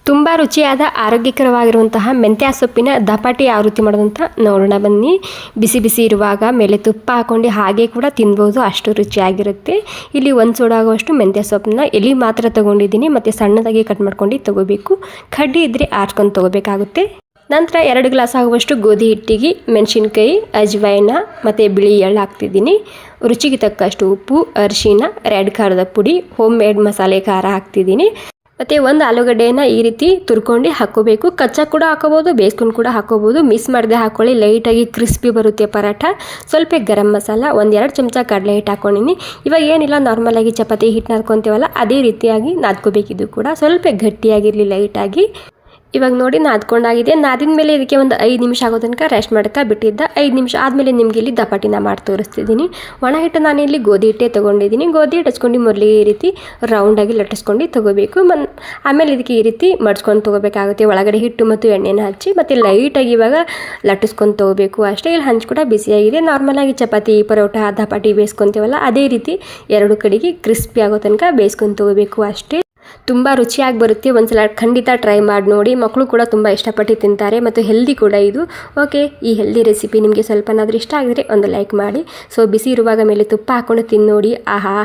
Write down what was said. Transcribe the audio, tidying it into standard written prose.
ತುಂಬ ರುಚಿಯಾದ ಆರೋಗ್ಯಕರವಾಗಿರುವಂತಹ ಮೆಂತ್ಯ ಸೊಪ್ಪಿನ ದಪಾಟಿ ಯಾವ ರೀತಿ ಮಾಡೋದಂತ ನೋಡೋಣ ಬನ್ನಿ. ಬಿಸಿ ಬಿಸಿ ಇರುವಾಗ ಮೇಲೆ ತುಪ್ಪ ಹಾಕ್ಕೊಂಡು ಹಾಗೆ ಕೂಡ ತಿನ್ಬೋದು, ಅಷ್ಟು ರುಚಿಯಾಗಿರುತ್ತೆ. ಇಲ್ಲಿ 1 ಸೋಡಾ ಆಗುವಷ್ಟು ಮೆಂತ್ಯ ಸೊಪ್ಪನ್ನ ಎಲೆ ಮಾತ್ರ ತೊಗೊಂಡಿದ್ದೀನಿ, ಮತ್ತು ಸಣ್ಣದಾಗಿ ಕಟ್ ಮಾಡ್ಕೊಂಡು ತೊಗೋಬೇಕು. ಕಡ್ಡಿ ಇದ್ದರೆ ಆರ್ಸ್ಕೊಂಡು ತೊಗೋಬೇಕಾಗುತ್ತೆ. ನಂತರ 2 ಗ್ಲಾಸ್ ಆಗುವಷ್ಟು ಗೋಧಿ ಹಿಟ್ಟಿಗೆ ಮೆಣಸಿನ್ಕಾಯಿ, ಅಜ್ವೈನ ಮತ್ತು ಬಿಳಿ ಎಳ್ಳು ಹಾಕ್ತಿದ್ದೀನಿ. ರುಚಿಗೆ ತಕ್ಕಷ್ಟು ಉಪ್ಪು, ಅರಿಶಿನ, ರೆಡ್ ಖಾರದ ಪುಡಿ, ಹೋಮ್ ಮೇಡ್ ಮಸಾಲೆ ಖಾರ ಹಾಕ್ತಿದ್ದೀನಿ. ಮತ್ತು 1 ಆಲೂಗಡ್ಡೆಯನ್ನು ಈ ರೀತಿ ತುರ್ಕೊಂಡು ಹಾಕ್ಕೋಬೇಕು. ಕಚ್ಚಾ ಕೂಡ ಹಾಕೋಬೋದು, ಬೇಯಿಸ್ಕೊಂಡು ಕೂಡ ಹಾಕೋಬೋದು. ಮಿಸ್ ಮಾಡದೆ ಹಾಕ್ಕೊಳ್ಳಿ, ಲೈಟಾಗಿ ಕ್ರಿಸ್ಪಿ ಬರುತ್ತೆ ಪರಾಠ. ಸ್ವಲ್ಪ ಗರಂ ಮಸಾಲ, 1-2 ಚಮಚ ಕಡಲೆ ಹಿಟ್ಟು ಹಾಕ್ಕೊಂಡಿನಿ. ಇವಾಗ ಏನಿಲ್ಲ, ನಾರ್ಮಲಾಗಿ ಚಪಾತಿ ಹಿಟ್ಟು ನಾದ್ಕೊತೀವಲ್ಲ ಅದೇ ರೀತಿಯಾಗಿ ನಾದ್ಕೋಬೇಕಿದ್ದು ಕೂಡ. ಸ್ವಲ್ಪ ಗಟ್ಟಿಯಾಗಿರಲಿ ಲೈಟಾಗಿ. ಇವಾಗ ನೋಡಿ ನಾದ್ಕೊಂಡಾಗಿದೆ. ನಾದಿದ ಮೇಲೆ ಇದಕ್ಕೆ ಒಂದು 5 ನಿಮಿಷ ಆಗೋ ತನಕ ರೆಸ್ಟ್ ಮಾಡೋಕ್ಕೆ ಬಿಟ್ಟಿದ್ದ. 5 ನಿಮಿಷ ಆದಮೇಲೆ ನಿಮಗೆ ಇಲ್ಲಿ ದಪಾಟಿನ ಮಾಡಿ ತೋರಿಸ್ತಿದ್ದೀನಿ. ಒಣ ಹಿಟ್ಟು ನಾನಿಲ್ಲಿ ಗೋಧಿ ಹಿಟ್ಟೆ ತೊಗೊಂಡಿದ್ದೀನಿ. ಗೋಧಿ ಹಿಟ್ಟು ಹಚ್ಕೊಂಡು ಮೊದಲಿಗೆ ಈ ರೀತಿ ರೌಂಡಾಗಿ ಲಟ್ಟಿಸ್ಕೊಂಡು ತೊಗೋಬೇಕು. ಆಮೇಲೆ ಇದಕ್ಕೆ ಈ ರೀತಿ ಮಡ್ಸ್ಕೊಂಡು ತೊಗೋಬೇಕಾಗುತ್ತೆ. ಒಳಗಡೆ ಹಿಟ್ಟು ಮತ್ತು ಎಣ್ಣೆನ ಹಚ್ಚಿ ಮತ್ತು ಲೈಟಾಗಿ ಇವಾಗ ಲಟ್ಟಿಸ್ಕೊಂಡು ತೊಗೋಬೇಕು ಅಷ್ಟೇ. ಇಲ್ಲಿ ಹಂಚು ಕೂಡ ಬಿಸಿಯಾಗಿದೆ. ನಾರ್ಮಲಾಗಿ ಚಪಾತಿ, ಪರೋಟ, ದಪಾಟಿ ಬೇಯಿಸ್ಕೊತೀವಲ್ಲ ಅದೇ ರೀತಿ 2 ಕಡೆಗೆ ಕ್ರಿಸ್ಪಿ ಆಗೋ ತನಕ ಬೇಯಿಸ್ಕೊಂಡು ತೊಗೋಬೇಕು ಅಷ್ಟೇ. ತುಂಬ ರುಚಿಯಾಗಿ ಬರುತ್ತೆ. ಒಂದ್ಸಲ ಖಂಡಿತ ಟ್ರೈ ಮಾಡಿ ನೋಡಿ. ಮಕ್ಕಳು ಕೂಡ ತುಂಬ ಇಷ್ಟಪಟ್ಟು ತಿಂತಾರೆ ಮತ್ತು ಹೆಲ್ದಿ ಕೂಡ ಇದು. ಓಕೆ, ಈ ಹೆಲ್ದಿ ರೆಸಿಪಿ ನಿಮಗೆ ಸ್ವಲ್ಪನಾದರೂ ಇಷ್ಟ ಆಗಿದ್ರೆ ಒಂದು ಲೈಕ್ ಮಾಡಿ. ಸೊ ಬಿಸಿ ಇರುವಾಗ ಮೇಲೆ ತುಪ್ಪ ಹಾಕ್ಕೊಂಡು ತಿಂದು ನೋಡಿ. ಆಹಾ,